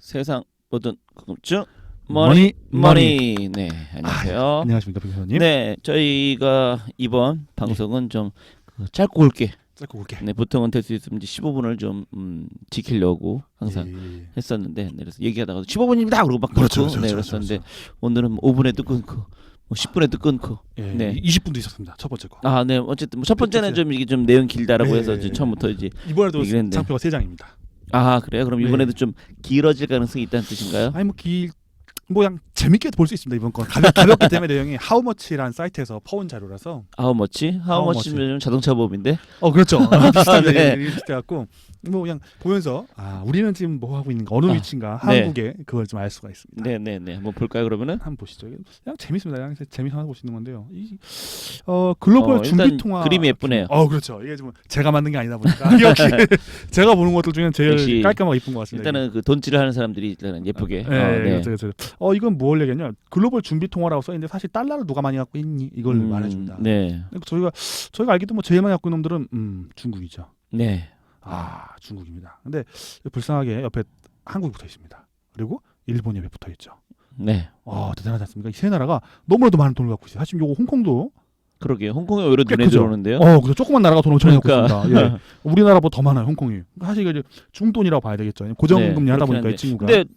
세상 모든 궁금증 머니. 머니. 네, 안녕하세요. 안녕하십니까, 백교사님. 네, 저희가 이번 방송은 좀 짧고 굵게. 짧고 굵게. 네, 보통은 될 수 있으면 이제 15분을 좀 지키려고 항상 예. 했었는데, 네, 그래서 얘기하다가 15분입니다. 그러고 막 그렇죠, 끊고, 그렇죠, 네, 그렇죠, 그랬었는데 오늘은 5분에도 끊고, 뭐 10분에도 끊고. 예. 네. 20분도 있었습니다. 첫 번째 거. 아, 네, 어쨌든 뭐첫 번째는 좀 이게 좀 내용 길다라고 네. 해서 이제 처음부터 이제 이번에도 얘기를 했는데. 상표가 3장입니다. 아, 그래요? 그럼 네. 이번에도 좀 길어질 가능성이 있다는 뜻인가요? 아니 뭐 그냥 재밌게 볼 수 있습니다. 이번 건 가볍기 때문에 내용이 하우머치라는 사이트에서 퍼온 자료라서. 하우머치? 하우머치면 자동차 보험인데. 그렇죠. 비슷하네. 네. 비슷해갖고 뭐 그냥 보면서 우리는 지금 뭐 하고 있는가, 어느 위치인가, 네. 한국에 그걸 좀 알 수가 있습니다. 네네네. 한번 볼까요 그러면은? 한번 보시죠. 그냥 재밌습니다. 그냥 재미삼아 볼 수 있는 건데요. 글로벌 일단 준비 통화 그림이 예쁘네요. 그렇죠. 이게 좀 제가 만든 게 아니다 보니까 역시 제가 보는 것들 중에 제일 역시 깔끔하고 이쁜 것 같습니다. 일단은 그 돈질을 하는 사람들이 일단은 예쁘게. 네. 그렇죠. 이건 뭘 얘기하냐? 글로벌 준비 통화라고 써 있는데 사실 달러를 누가 많이 갖고 있니? 이걸 말해준다. 네. 저희가 알기도 뭐 제일 많이 갖고 있는 놈들은 중국이죠. 네. 중국입니다. 근데 불쌍하게 옆에 한국이 붙어 있습니다. 그리고 일본이 옆에 붙어 있죠. 네. 대단하지 않습니까? 이 세 나라가 너무나도 많은 돈을 갖고 있어요. 사실 요거 홍콩도 그러게요. 홍콩이 오히려 꽤 눈에 크죠? 들어오는데요. 그죠. 조그만 나라가 돈 엄청 갖고 그러니까. 있습니다. 예. 우리나라보다 더 많아요, 홍콩이. 사실 이게 중돈이라고 봐야 되겠죠. 고정금리 네, 하다 그렇긴 보니까 이 한데. 친구가. 근데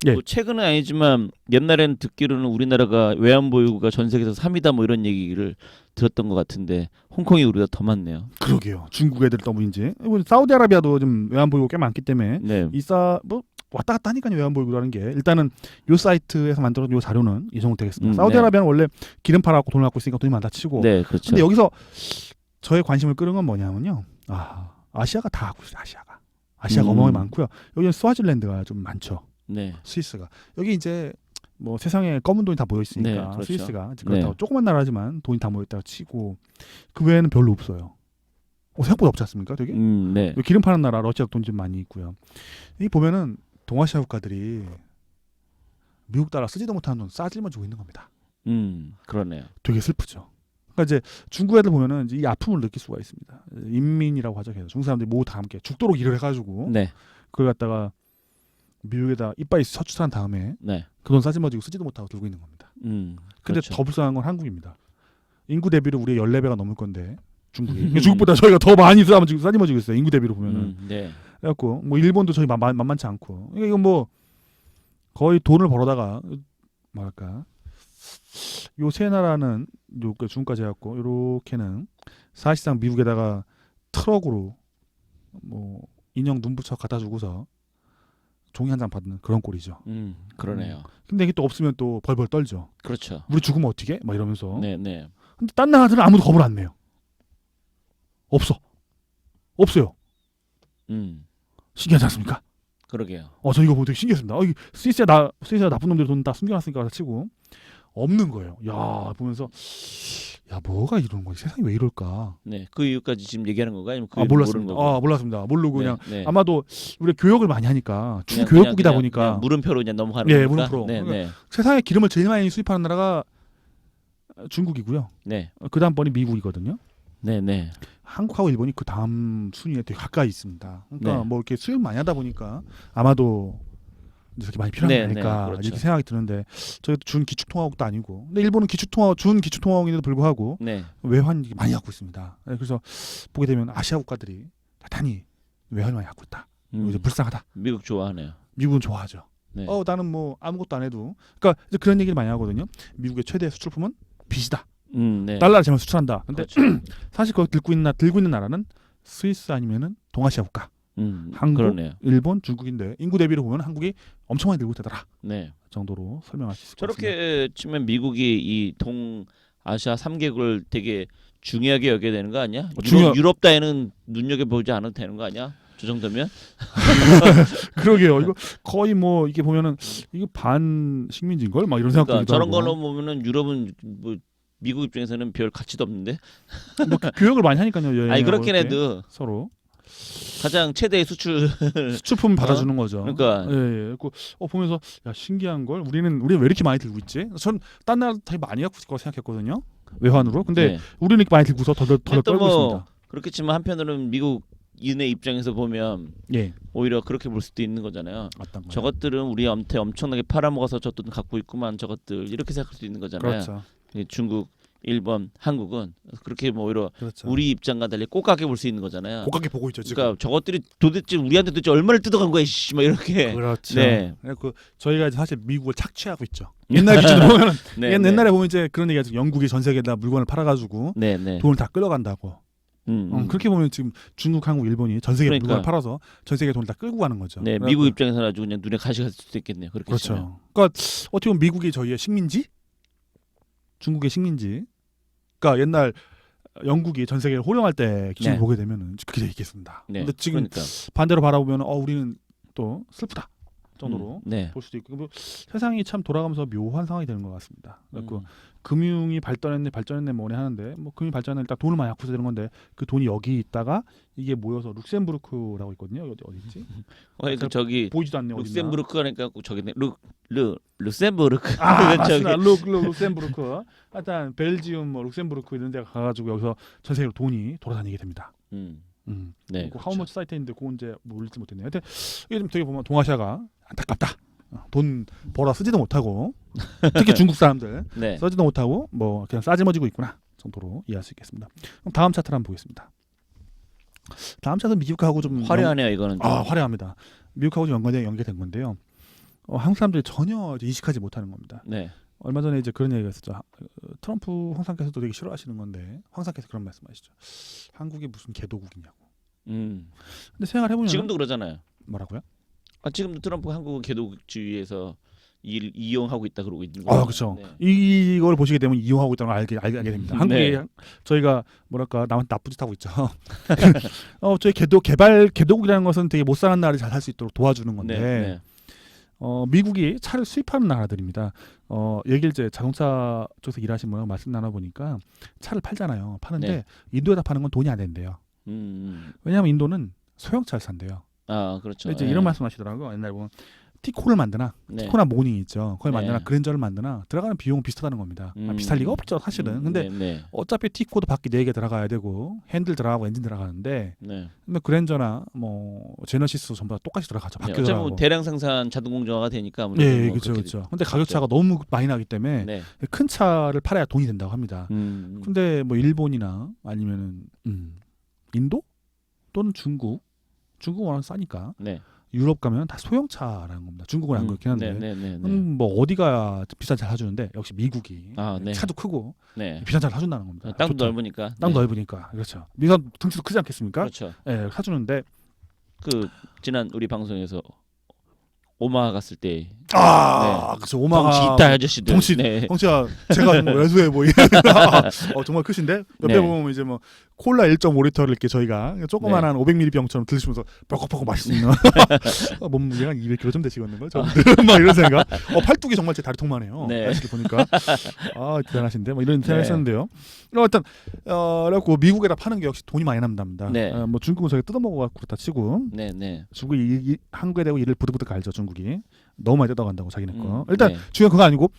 예. 뭐 최근은 아니지만 옛날에는 듣기로는 우리나라가 외환보유고가 전 세계에서 3위다 뭐 이런 얘기를 들었던 것 같은데 홍콩이 우리가 더 많네요. 그러게요. 중국 애들 때문인지. 사우디아라비아도 좀 외환보유고 꽤 많기 때문에 네. 뭐 왔다 갔다 하니까요, 외환보유고라는 게. 일단은 요 사이트에서 만들어준 요 자료는 이 정도 되겠습니다. 사우디아라비아는 원래 기름 팔아갖고 돈을 갖고 있으니까 돈이 많다 치고. 네, 그렇죠. 근데 여기서 저의 관심을 끄는 건 뭐냐면요. 아시아가 다 갖고 있어요. 아시아가 어마어마하게 많고요. 여기는 스와질랜드가 좀 많죠. 네. 스위스가. 여기 이제 뭐 세상에 검은 돈이 다 모여 있으니까 네, 그렇죠. 스위스가 그렇다고 네. 조그만 나라지만 돈이 다 모여 있다고 치고 그 외에는 별로 없어요. 생각보다 없지 않습니까? 되게. 네. 여기 기름 파는 나라 러시아 돈이 좀 많이 있고요. 이 보면은 동아시아 국가들이 미국 달러 쓰지도 못하는 돈 싸질만 주고 있는 겁니다. 그러네요. 되게 슬프죠. 그러니까 이제 중국 애들 보면은 이제 이 아픔을 느낄 수가 있습니다. 인민이라고 하죠. 중국 사람들이 모두 다 함께 죽도록 일을 해가지고 네. 그걸 갖다가 미국에다 이빨이 서출한 다음에 네. 그 돈 싸질머지고 쓰지도 못하고 들고 있는 겁니다. 근데 근데 더 불쌍한 건 한국입니다. 인구 대비로 우리의 14배가 넘을 건데 중국이 중국보다 저희가 더 많이 싸질머지고 있어요. 인구 대비로 보면은. 네. 그래갖고 뭐 일본도 저희 만만치 않고 이거 뭐 거의 돈을 벌어다가 뭐랄까 요 세 나라는 요그 중국까지 해갖고 요렇게는 사실상 미국에다가 트럭으로 뭐 인형 눈부쳐 갖다 주고서 종이 한 장 받는 그런 꼴이죠. 그러네요. 근데 이게 또 없으면 또 벌벌 떨죠. 그렇죠. 우리 죽으면 어떻게? 막 이러면서. 네, 네. 근데 딴 나라들은 아무도 겁을 안 내요. 없어요. 신기하지 않습니까? 그러게요. 저 이거 보고 되게 신기했습니다. 스위스에 나쁜 놈들이 돈 다 숨겨놨으니까 치고 없는 거예요. 야, 보면서 뭐가 이러는 거지? 세상이 왜 이럴까? 네, 그 이유까지 지금 얘기하는 건가요? 아니면 그 몰랐습니다. 모르는 거고? 몰랐습니다. 모르고 네, 그냥 네. 아마도 우리 교육을 많이 하니까 그냥 교육국이다 그냥 보니까 물음표로 그냥 넘어가는 예, 거니까. 물음표로. 네, 네, 세상에 기름을 제일 많이 수입하는 나라가 중국이고요. 네, 그 다음 번이 미국이거든요. 네, 네. 한국하고 일본이 그 다음 순위에 되게 가까이 있습니다. 그러니까 네. 뭐 이렇게 수입 많이 하다 보니까 아마도 이렇게 많이 필요한 게 네, 아닐까 네, 그렇죠. 이렇게 생각이 드는데 저희도 준 기축통화국도 아니고 근데 일본은 준 기축통화국인데도 불구하고 네. 외환 많이 갖고 있습니다. 그래서 보게 되면 아시아 국가들이 대단히 외환을 많이 갖고 있다. 이제 불쌍하다. 미국 좋아하네요. 미국은 좋아하죠. 네. 나는 뭐 아무것도 안 해도 그러니까 이제 그런 얘기를 많이 하거든요. 미국의 최대 수출품은 빚이다. 네. 달러를 제만 수출한다. 근데 그렇죠. 사실 그거 들고 있는 나라는 스위스 아니면은 동아시아 국가. 한국, 그러네요. 일본, 중국인데 인구 대비로 보면 한국이 엄청 많이 들고 있다더라 네. 정도로 설명할 수 있을 것 같습니다. 저렇게 치면 미국이 이 동아시아 3개국을 되게 중요하게 여겨야 되는 거 아니야? 유럽 따위는 눈여겨보지 않아도 되는 거 아니야? 저 정도면? 그러게요. 이거 거의 뭐 이게 보면은 이거 반식민지인 걸 막 이런 생각도 그러니까 저런 하고. 걸로 보면은 유럽은 뭐 미국 입장에서는 별 가치도 없는데. 뭐 교역을 많이 하니까요. 아니 그렇긴 해도 서로 가장 최대의 수출품 받아주는 거죠. 그러니까. 예. 보면서 야 신기한 걸 우리는 왜 이렇게 많이 들고 있지? 전 딴 나라 되게 많이 갖고 있을 거 생각했거든요. 외환으로. 근데 네. 우리는 이렇게 많이 들고서 더 떨고 뭐 있습니다. 그렇겠지만 한편으로는 미국 미국인의 입장에서 보면 예. 오히려 그렇게 볼 수도 있는 거잖아요. 어떤 거요? 저것들은 우리한테 엄청나게 팔아먹어서 저 돈 갖고 있구만 저것들 이렇게 생각할 수 있는 거잖아요. 그렇죠. 중국, 일본, 한국은 그렇게 뭐 오히려 그렇죠. 우리 입장과 달리 꽃가게 볼 수 있는 거잖아요. 고깝게 보고 있죠 지금. 그러니까 저것들이 도대체 우리한테 도대체 얼마를 뜯어간 거야, 씨, 막 이렇게. 그렇죠. 네. 그 저희가 이제 사실 미국을 착취하고 있죠. 옛날 기준으로 보면 네, 옛날에 보면 이제 그런 얘기하죠. 영국이 전 세계에다 물건을 팔아가지고 네, 네. 돈을 다 끌어간다고. 그렇게 보면 지금 중국, 한국, 일본이 전 세계 그러니까. 물건을 팔아서 전 세계 돈을 다 끌고 가는 거죠. 네, 그래갖고- 미국 입장에서는 아주 그냥 눈에 가시가 될 수도 있겠네요. 그렇게 치면. 그렇죠. 그러니까 어떻게 보면 미국이 저희의 식민지, 중국의 식민지. 그러니까 옛날 영국이 전 세계를 호령할 때 기준을 네. 보게 되면은 그렇게 있겠습니다. 네. 근데 지금 그러니까. 반대로 바라보면 우리는 또 슬프다 정도로 네. 볼 수도 있고 뭐 세상이 참 돌아가면서 묘한 상황이 되는 것 같습니다. 그래서 음. 금융이 발전했네 뭐네 하는데 뭐 금융 발전은 일단 돈을 많이 갖고 되는 건데 그 돈이 여기 있다가 이게 모여서 룩셈부르크라고 있거든요. 어디 있지? 그 저기 보이지도 않네. 어디 있나? 룩셈부르크니까 저기네. 룩셈부르크. 맞습니다. 룩셈부르크. 하여튼 벨지움, 뭐 룩셈부르크 이런 데 가가지고 여기서 전 세계로 돈이 돌아다니게 됩니다. 네. 그 하우머치 사이트인데 그건 이제 몰지 못했네요. 하여튼 이게 좀 되게 보면 동아시아가 안타깝다. 돈 벌어 쓰지도 못하고 특히 중국 사람들 네. 써지도 못하고 뭐 그냥 싸지머지고 있구나 정도로 이해할 수 있겠습니다. 그럼 다음 차트를 한번 보겠습니다. 다음 차트는 미국하고 좀 화려하네요, 이거는. 좀. 화려합니다. 미국하고 좀 연계된 건데요. 한국 사람들이 전혀 인식하지 못하는 겁니다. 네. 얼마 전에 이제 그런 얘기가 있었죠. 트럼프 황상께서도 되게 싫어하시는 건데 황상께서 그런 말씀하시죠. 한국이 무슨 개도국이냐고. 근데 생각을 해보면 지금도 그러잖아요. 뭐라고요? 지금도 트럼프 한국은 개도주의에서 이용하고 있다 그러고 있는 거예요. 그렇죠. 네. 이걸 보시게 되면 이용하고 있다는 걸 알게 됩니다. 한국이 네. 저희가 뭐랄까 남한테 나쁜 짓 하고 있죠. 저희 개도국이라는 것은 되게 못 사는 나라를 잘 살 수 있도록 도와주는 건데 네. 미국이 차를 수입하는 나라들입니다. 얘기를 이제 자동차 쪽에서 일하신 분하고 말씀 나눠보니까 차를 팔잖아요. 파는데 네. 인도에다 파는 건 돈이 안 된대요. 왜냐하면 인도는 소형차를 산대요. 그렇죠. 이제 네. 이런 말씀하시더라고요. 옛날에 보면 티코를 만드나 네. 티코나 모닝 있죠. 그걸 네. 만드나 그랜저를 만드나 들어가는 비용은 비슷하다는 겁니다. 비쌀 리가 없죠 사실은. 근데 네. 어차피 티코도 바퀴 4개 들어가야 되고 핸들 들어가고 엔진 들어가는데 네. 근데 그랜저나 뭐 제너시스 전부 다 똑같이 들어가죠. 바퀴 어차피 들어가고. 뭐 대량 생산 자동 공정화가 되니까 아무래도 네, 뭐 그렇죠, 그렇게 그렇죠. 근데 가격 차가 너무 많이 나기 때문에 네. 큰 차를 팔아야 돈이 된다고 합니다. 음. 근데 뭐 일본이나 아니면은 인도 또는 중국은 워낙 싸니까 네. 유럽 가면 다 소형차라는 겁니다. 중국은 안 그렇긴 한데. 네. 뭐 어디가 비싼 차를 사주는데 역시 미국이 네. 차도 크고 네. 비싼 차를 사준다는 겁니다. 땅도 좋죠. 넓으니까. 땅 네. 넓으니까 그렇죠. 미국 등치도 크지 않겠습니까? 그렇죠. 예, 사주는데 그 지난 우리 방송에서 오마하 갔을 때 그렇죠. 오마하 덩치 있다 아저씨들. 덩치 네. 덩치가 제가 뭐 외소해 보이. 정말 크신데 옆에 네. 보면 이제 뭐 콜라 1.5리터를 이렇게 저희가 조그만한 500ml 병처럼 드시면서 뻑뻑뻑 마실 수 있는 몸무게가 한 200kg 좀 되시겠는 거죠. 막 이런 생각. 팔뚝이 정말 제 다리통만 해요. 네. 이렇게 보니까 대단하신데 뭐 이런 생각했었는데요. 일단 그래갖고 미국에다 파는 게 역시 돈이 많이 남답니다. 네. 뭐 중국은 저희 뜯어먹어갖고 그렇다 치고 네. 중국이 한국에 대고 이를 부득부득 알죠. 중국이 너무 많이 뜯어간다고 자기네 거. 네. 일단 중요한 그거 아니고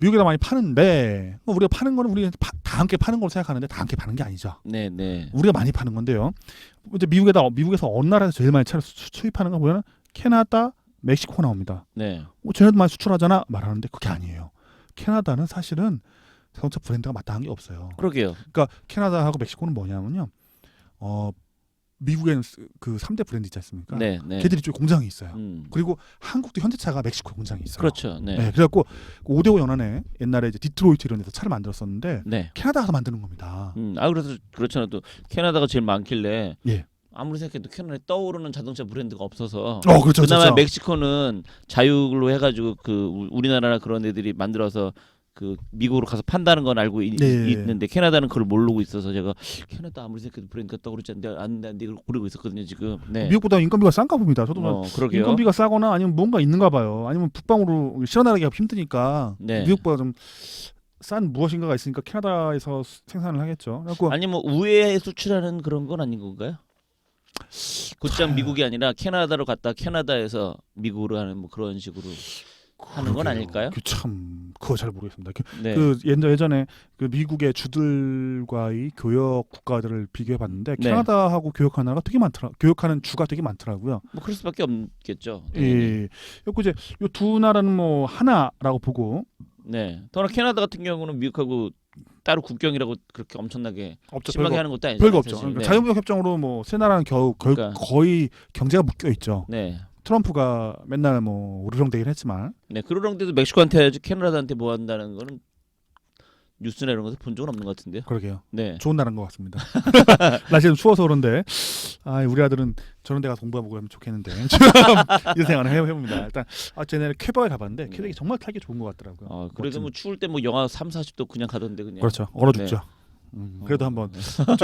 미국에다 많이 파는데 우리가 파는 거는 우리가 다 함께 파는 걸로 생각하는데 다 함께 파는 게 아니죠. 네. 우리가 많이 파는 건데요. 이제 미국에서 어느 나라에서 제일 많이 차를 수입하는 거 보면 캐나다, 멕시코 나옵니다. 네. 쟤네도 많이 수출하잖아 말하는데 그게 아니에요. 캐나다는 사실은 자동차 브랜드가 마땅한 게 없어요. 그러게요. 그러니까 캐나다하고 멕시코는 뭐냐면요. 미국에는 그 3대 브랜드 있지 않습니까? 네. 걔들이 쪽 공장이 있어요. 음. 그리고 한국도 현대차가 멕시코 공장이 있어요. 그렇죠. 네. 그래갖고 5대5 연안에 옛날에 이제 디트로이트 이런 데서 차를 만들었었는데 네. 캐나다가 만드는 겁니다. 그래서 그렇잖아요. 또 캐나다가 제일 많길래 예. 아무리 생각해도 캐나다에 떠오르는 자동차 브랜드가 없어서 그렇죠. 그나마 그렇죠. 멕시코는 자유로 해가지고 그 우리나라나 그런 애들이 만들어서 그 미국으로 가서 판다는 건 알고 있는데 캐나다는 그걸 모르고 있어서 제가 캐나다 아무리 생각해도 브랜드가 떠오르지 않는데 이걸 고르고 있었거든요 지금. 네. 미국보다 인건비가 싼가 봅니다. 저도 그러게요. 인건비가 싸거나 아니면 뭔가 있는가 봐요. 아니면 북방으로 실어나가기가 힘드니까 네. 미국보다 좀 싼 무엇인가가 있으니까 캐나다에서 생산을 하겠죠. 그래갖고 아니 뭐 우회에 수출하는 그런 건 아닌 건가요? 곧장 미국이 아니라 캐나다로 갔다 캐나다에서 미국으로 하는 뭐 그런 식으로. 하는 건 아닐까요? 참 그거 잘 모르겠습니다. 네. 그 예전에 그 미국의 주들과의 교역 국가들을 비교해 봤는데 네. 캐나다하고 교역하는 나라가 되게 많더라. 교역하는 주가 되게 많더라고요. 뭐 그럴 수밖에 없겠죠. 예. 그리고 이제 이 두 나라는 뭐 하나라고 보고 네. 더나 캐나다 같은 경우는 미국하고 따로 국경이라고 그렇게 엄청나게 없죠. 심하게 별거, 하는 것도 아니죠. 별거 없죠. 그러니까 자유무역 협정으로 뭐 세 나라는 그러니까. 거의 경제가 묶여 있죠. 네. 트럼프가 맨날 뭐 우르렁대긴 했지만 네. 그러는데도 멕시코한테 해야지 캐나다한테 뭐 한다는 거는 뉴스나 이런 것을 본 적은 없는 것 같은데요. 그러게요. 네. 좋은 나라인 것 같습니다. 날씨 좀 추워서 그런데 우리 아들은 저런 데 가서 공부하고 하면 좋겠는데 이런 생각을 해봅니다. 일단 쟤네 퀘벡에 가봤는데 퀘벡이 정말 탈기 좋은 것 같더라고요. 그래도 멋진. 뭐 추울 때 뭐 영하 3, 40도 그냥 가던데 그냥. 그렇죠. 얼어 네. 죽죠. 그래도 한번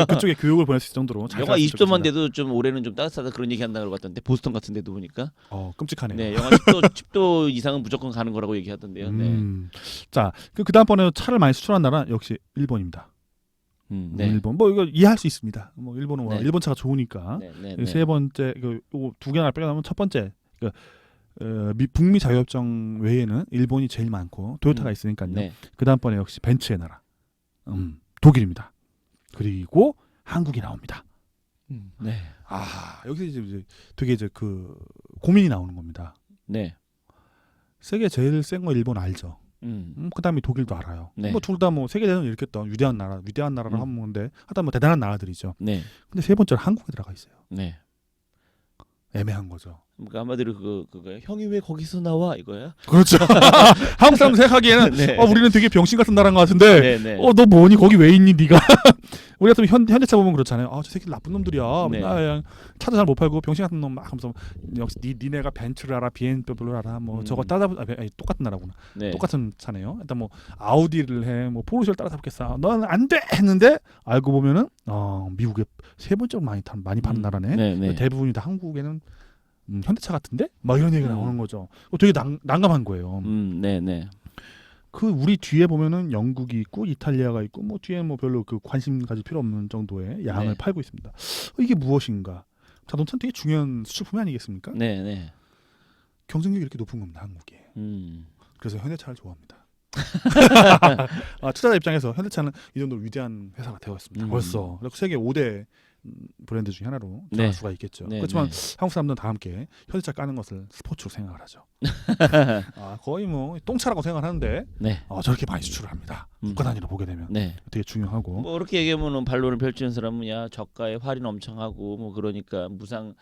그쪽에 교육을 보낼 수 있을 정도로 잘 영하 살았으면 20도만 좋겠습니다. 돼도 좀 올해는 좀 따뜻하다 그런 얘기 한다고 같던데 보스턴 같은 데도 보니까. 끔찍하네요. 네. 영하 10도 이상은 무조건 가는 거라고 얘기하던데요. 네. 자, 그다음번에 차를 많이 수출한 나라 역시 일본입니다. 네. 일본 뭐 이거 이해할 수 있습니다. 뭐 일본은 워낙 네. 일본 차가 좋으니까. 네. 네. 세 번째 요거 두 개나 빼놓으면 첫 번째 북미 자유협정 외에는 일본이 제일 많고 토요타가 있으니까요. 네. 그다음번에 역시 벤츠의 나라 독일입니다. 그리고 한국이 나옵니다. 네. 여기서 이제 되게 이제 그 고민이 나오는 겁니다. 네. 세계 제일 센 거 일본 알죠. 그다음에 독일도 알아요. 네. 뭐 둘 다 뭐 세계 대전을 일으켰던 위대한 나라라고 하면 건데 하다 뭐 대단한 나라들이죠. 네. 근데 세 번째로 한국에 들어가 있어요. 네. 애매한 거죠. 그러니까 한마디로 그거야. 형이 왜 거기서 나와 이거야? 그렇죠. 한국 사람 생각하기에는 네. 우리는 되게 병신 같은 나라인 것 같은데 네, 네. 너 뭐니 거기 왜 있니 네가? 우리 같으면 현대차 보면 그렇잖아요. 저 새끼 나쁜 놈들이야. 네. 그냥 차도 잘 못 팔고 병신 같은 놈 막 하면서 역시 니네가 벤츠를 알아 BMW를 알아 뭐 저거 똑같은 나라구나. 네. 똑같은 차네요. 일단 뭐 아우디를 해, 뭐 포르쉐를 따라잡겠어. 너는 안 돼 했는데 알고 보면은 미국에 세 번째로 많이 파는 나라네. 네, 네. 대부분이 다 한국에는 현대차 같은데 막 이런 얘기가 나오는 거죠. 되게 난감한 거예요. 네, 네. 그 우리 뒤에 보면은 영국이 있고 이탈리아가 있고 뭐 뒤에는 뭐 별로 그 관심 가질 필요 없는 정도의 양을 네. 팔고 있습니다. 이게 무엇인가? 자동차는 되게 중요한 수출품이 아니겠습니까? 네, 네. 경쟁력이 이렇게 높은 겁니다, 한국이. 음. 그래서 현대차를 좋아합니다. 투자자 입장에서 현대차는 이 정도로 위대한 회사가 되었습니다. 벌써 세계 5대 브랜드 중에 하나로 들어갈 네. 수가 있겠죠. 네, 그렇지만 네. 한국 사람들은 다 함께 현대차 까는 것을 스포츠로 생각을 하죠. 거의 뭐 똥차라고 생각하는데 네. 저렇게 많이 수출을 합니다. 국가 단위로 보게 되면 네. 되게 중요하고. 뭐 그렇게 얘기하면은 반론을 펼치는 사람은 야 저가에 할인 엄청 하고 뭐 그러니까 무상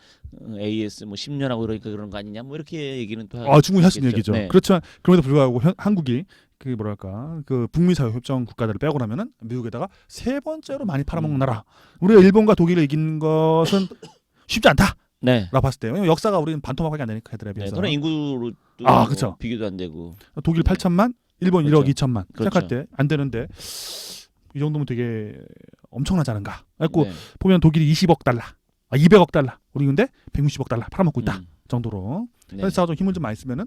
AS 뭐 10년 하고 그러니까 그런 거 아니냐 뭐 이렇게 얘기는 또 충분히 할 수 있는 얘기죠. 네. 그렇지만 그럼에도 불구하고 한국이 그 뭐랄까 그 북미 자유협정 국가들을 빼고 나면은 미국에다가 세 번째로 많이 팔아먹는 나라. 우리가 일본과 독일을 이긴 것은 쉽지 않다. 네. 라고 봤을 때 왜냐면 역사가 우리는 반토막밖에 안 되니까 걔들에 네. 비해서. 그런 인구로 그쵸. 비교도 안 되고. 독일 네. 8천만, 일본 그렇죠. 1억 2천만 그렇죠. 생각할 때 안 되는데 이 정도면 되게 엄청나지 않은가. 그래갖고 네. 보면 독일이 20억 달러, 200억 달러, 우리 근데 160억 달러 팔아먹고 있다 정도로. 네. 현대차가 좀 힘을 좀 많이 쓰면은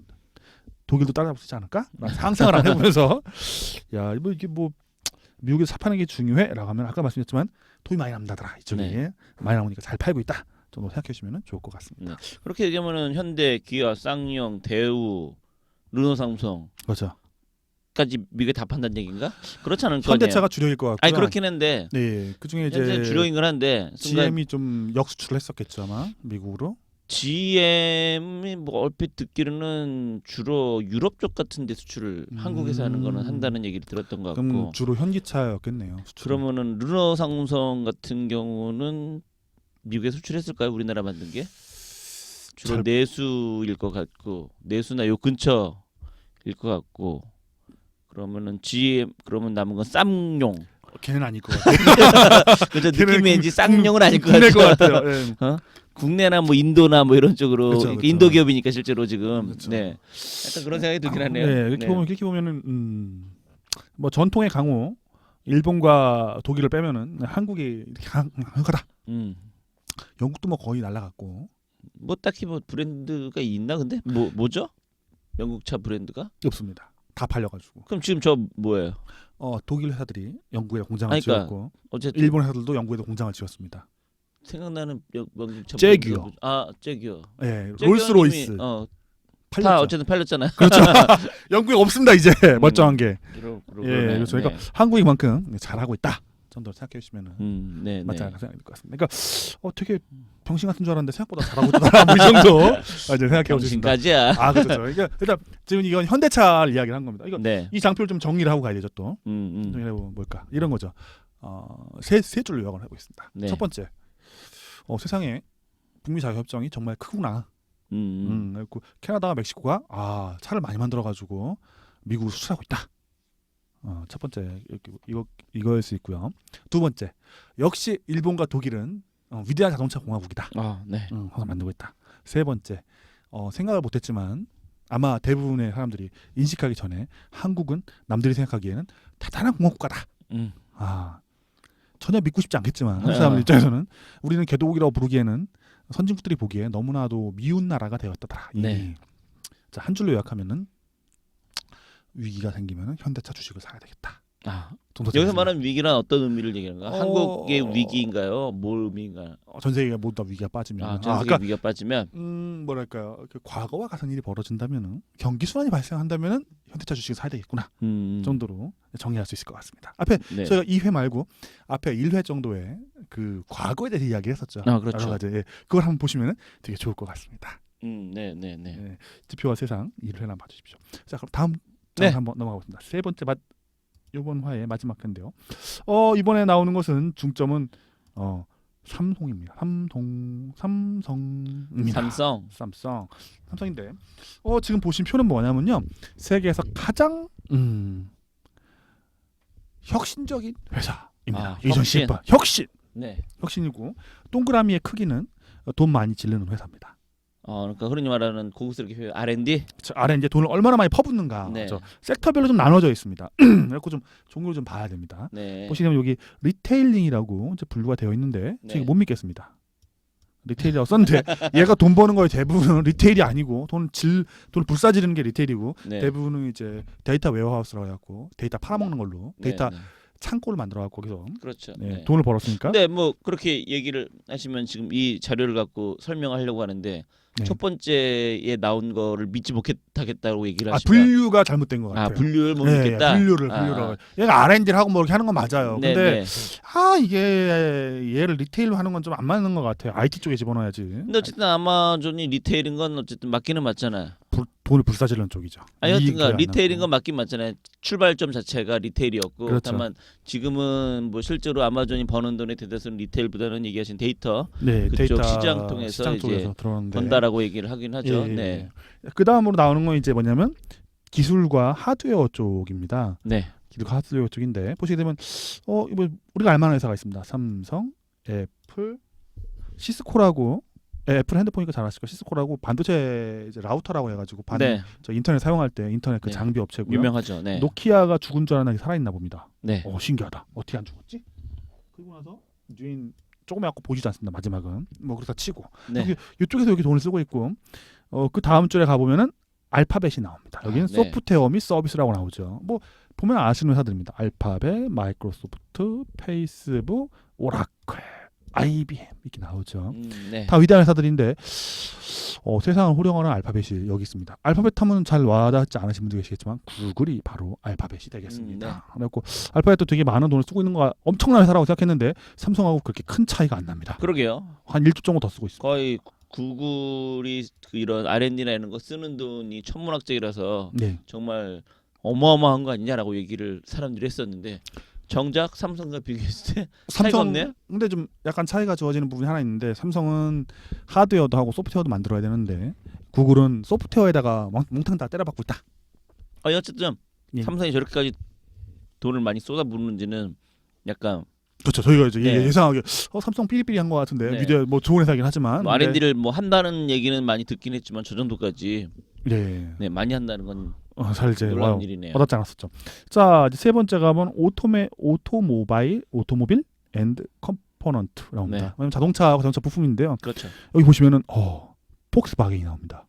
독일도 따라잡을 수 있지 않을까? 상상을 안 해보면서 이게 뭐 미국에서 사파는 게 중요해?라고 하면 아까 말씀드렸지만 돈이 많이 남다더라 이쪽에 네. 많이 나오니까 잘 팔고 있다 정도 생각해 주시면 좋을 것 같습니다. 그렇게 얘기하면은 현대, 기아, 쌍용, 대우, 르노, 삼성 그렇죠. 까지 미국에 다 판다는 얘기인가? 그렇지 않을 거 아니에요. 현대차가 주력일 것 같고요. 아니 그렇긴 한데. 네, 그 중에 현재 이제 주력인 건 한데 순간 GM이 좀 역수출을 했었겠죠 아마 미국으로. GM이 뭐 얼핏 듣기로는 주로 유럽 쪽 같은 데 수출을 한국에서 하는 거는 한다는 얘기를 들었던 것 그럼 같고. 주로 현기차였겠네요. 수출은. 그러면은 르노 삼성 같은 경우는 미국에 수출했을까요? 우리나라 만든 게? 주로 잘- 내수일 것 같고 내수나 요 근처일 것 같고. 그러면은 GM 그러면 남은 건 쌍용. 걔는 아닐 것 같아요. 그저 걔는 느낌이 왠지 쌍용은 아닐 것 국내일 것 같아요. 같아요. 네. 국내나 뭐 인도나 뭐 이런 쪽으로 그렇죠, 이렇게 그렇죠. 인도 기업이니까 실제로 지금 그렇죠. 네 약간 그런 생각이 들긴 하네요. 네, 이렇게 보면은 뭐 전통의 강호 일본과 독일을 빼면은 한국이 이렇게 강하다. 영국도 뭐 거의 날라갔고 뭐 딱히 뭐 브랜드가 있나 근데 뭐죠? 영국 차 브랜드가? 없습니다. 다 팔려가지고. 그럼 지금 저 뭐예요? 독일 회사들이 영국에 공장을 아니, 그러니까 지었고 어쨌든 일본 회사들도 영국에도 공장을 지었습니다. 생각나는 영국 차 제규어. 브랜드가 째규어. 예, 째규어님이, 롤스로이스. 팔렸죠. 다 어쨌든 팔렸잖아요. 그렇죠. 영국에 없습니다 이제 멀쩡한 게. 예, 그렇죠. 그러니까 한국이 그만큼 잘하고 있다 정도로 생각해 주시면은 네, 맞지 네. 않을까 생각이 들 것 같습니다. 그러니까 되게 병신 같은 줄 알았는데 생각보다 잘하고 있다. 뭐이 정도 이제 생각해 보시면. 정신까지야. 그렇죠. 그러니까 일단 지금 이건 현대차를 이야기를 한 겁니다. 이거 네. 이 장표를 좀 정리를 하고 가야 되죠 또. 정리를 해보면 뭘까 이런 거죠. 세 줄로 요약을 하고 있습니다. 네. 첫 번째, 세상에 북미 자유협정이 정말 크구나. 그리고 캐나다와 멕시코가 차를 많이 만들어가지고 미국으로 수출하고 있다. 첫 번째 이거일 수 있고요. 두 번째, 역시 일본과 독일은 위대한 자동차 공화국이다. 네. 항상 만들고 있다. 세 번째, 생각을 못했지만 아마 대부분의 사람들이 인식하기 전에 한국은 남들이 생각하기에는 대단한 공화국가다. 전혀 믿고 싶지 않겠지만 한국 사람들 입장에서는 우리는 개도국이라고 부르기에는 선진국들이 보기에 너무나도 미운 나라가 되었다더라. 네. 자, 한 줄로 요약하면은 위기가 생기면은 현대차 주식을 사야 되겠다. 여기서 말하는 위기란 어떤 의미를 얘기하는 거야? 한국의 위기인가요? 뭘 의미인가요? 전 세계가 모두 다 위기가 빠지면. 전 세계 위기가 빠지면. 뭐랄까요? 과거와 같은 일이 벌어진다면은 경기 순환이 발생한다면은 현대차 주식을 사야 되겠구나. 정도로 정리할 수 있을 것 같습니다. 앞에 네. 저희가 2회 말고 앞에 1회 정도의 그 과거에 대해서 이야기를 했었죠. 그렇죠. 여러 가지. 그걸 한번 보시면은 되게 좋을 것 같습니다. 네. 지표와 세상 1회 한번 봐주십시오. 자, 그럼 다음 한번 넘어가겠습니다. 세 번째 이번 화의 마지막 회인데요. 이번에 나오는 것은 중점은 삼성입니다. 삼성입니다. 삼성인데 지금 보신 표는 뭐냐면요. 세계에서 가장 혁신적인 회사입니다. 2018 혁신이고 동그라미의 크기는 돈 많이 지르는 회사입니다. 그러니까 흔히 말하는 고급스럽게 표현 R&D. R&D에 돈을 얼마나 많이 퍼붓는가. 네. 섹터별로 좀 나눠져 있습니다. 그래서 좀 종류를 좀 봐야 됩니다. 네. 보시면 여기 리테일링이라고 이제 분류가 되어 있는데 제가 못 믿겠습니다. 리테일이라고 썼는데 얘가 돈 버는 거의 대부분은 리테일이 아니고 돈을 불사지르는 게 리테일이고 대부분은 이제 데이터 웨어하우스라고 해갖고 데이터 팔아먹는 걸로 데이터 창고를 만들어갖고 거기서 그렇죠. 돈을 벌었으니까. 근데 뭐 그렇게 얘기를 하시면 지금 이 자료를 갖고 설명하려고 하는데 첫 번째에 나온 거를 믿지 못하겠다고 얘기를 하시면 분류가 잘못된 것 같아요. 분류를 못 믿겠다. 분류를 얘가 R&D를 하고 뭐 이렇게 하는 건 맞아요. 근데 이게 얘를 리테일로 하는 건 좀 안 맞는 것 같아요. IT 쪽에 집어넣어야지. 근데 어쨌든 아마존이 리테일인 건 어쨌든 맞기는 맞잖아요. 돈을 불사지르는 쪽이죠. 그러니까 리테일인 건 맞긴 맞잖아요. 출발점 자체가 리테일이었고, 그렇죠. 다만 지금은 뭐 실제로 아마존이 버는 돈의 대다수는 리테일보다는 얘기하신 데이터 그쪽 데이터 시장 통해서 이제 번다라고 얘기를 하긴 하죠. 그 다음으로 나오는 건 이제 뭐냐면 기술과 하드웨어 쪽입니다. 기술과 하드웨어 쪽인데 보시게 되면 이거 우리가 알만한 회사가 있습니다. 삼성, 애플, 시스코라고. 애플 핸드폰이니까 잘 아실 거예요. 시스코라고 반도체 이제 라우터라고 해가지고 저 인터넷 사용할 때 인터넷 그 장비 업체고요. 유명하죠. 노키아가 죽은 줄 알았는데 살아있나 봅니다. 신기하다. 어떻게 안 죽었지? 그리고 나서 주인 조그맣고 보이지 않습니다. 마지막은 뭐 그렇다 치고 이쪽에서 여기 돈을 쓰고 있고 그 다음 줄에 가보면은 알파벳이 나옵니다. 여기는 소프트웨어 및 서비스라고 나오죠. 뭐 보면 아시는 회사들입니다. 알파벳, 마이크로소프트, 페이스북, 오라클, IBM 이렇게 나오죠. 다 위대한 회사들인데 세상을 호령하는 알파벳이 여기 있습니다. 알파벳 하면 잘 와닿지 않으신 분도 계시겠지만 구글이 바로 알파벳이 되겠습니다. 그래갖고 알파벳도 되게 많은 돈을 쓰고 있는 거 엄청난 회사라고 생각했는데 삼성하고 그렇게 큰 차이가 안 납니다. 그러게요. 한 1조 정도 더 쓰고 있습니다. 거의 구글이 이런 R&D나 이런 거 쓰는 돈이 천문학적이라서 정말 어마어마한 거 아니냐라고 얘기를 사람들이 했었는데 정작 삼성과 비교했을 때 차이가 없네. 근데 좀 약간 차이가 주어지는 부분이 하나 있는데 삼성은 하드웨어도 하고 소프트웨어도 만들어야 되는데 구글은 소프트웨어에다가 몽땅 다 때려박고 있다. 어쨌든 삼성이 저렇게까지 돈을 많이 쏟아부는지는 약간 그렇죠. 저희가 이제 예상하게 삼성 삐리삐리한 것 같은데 위대 뭐 좋은 회사긴 하지만 R&D를 뭐 한다는 얘기는 많이 듣긴 했지만 저 정도까지 많이 한다는 건 잘 이제 놀라운 일이네요. 와닿지 않았었죠. 자, 이제 세 번째가 면 오토모빌 앤드 컴포넌트라고 합니다. 왜냐면 자동차하고 자동차 부품인데요. 그렇죠. 여기 보시면은 폭스바겐이 나옵니다.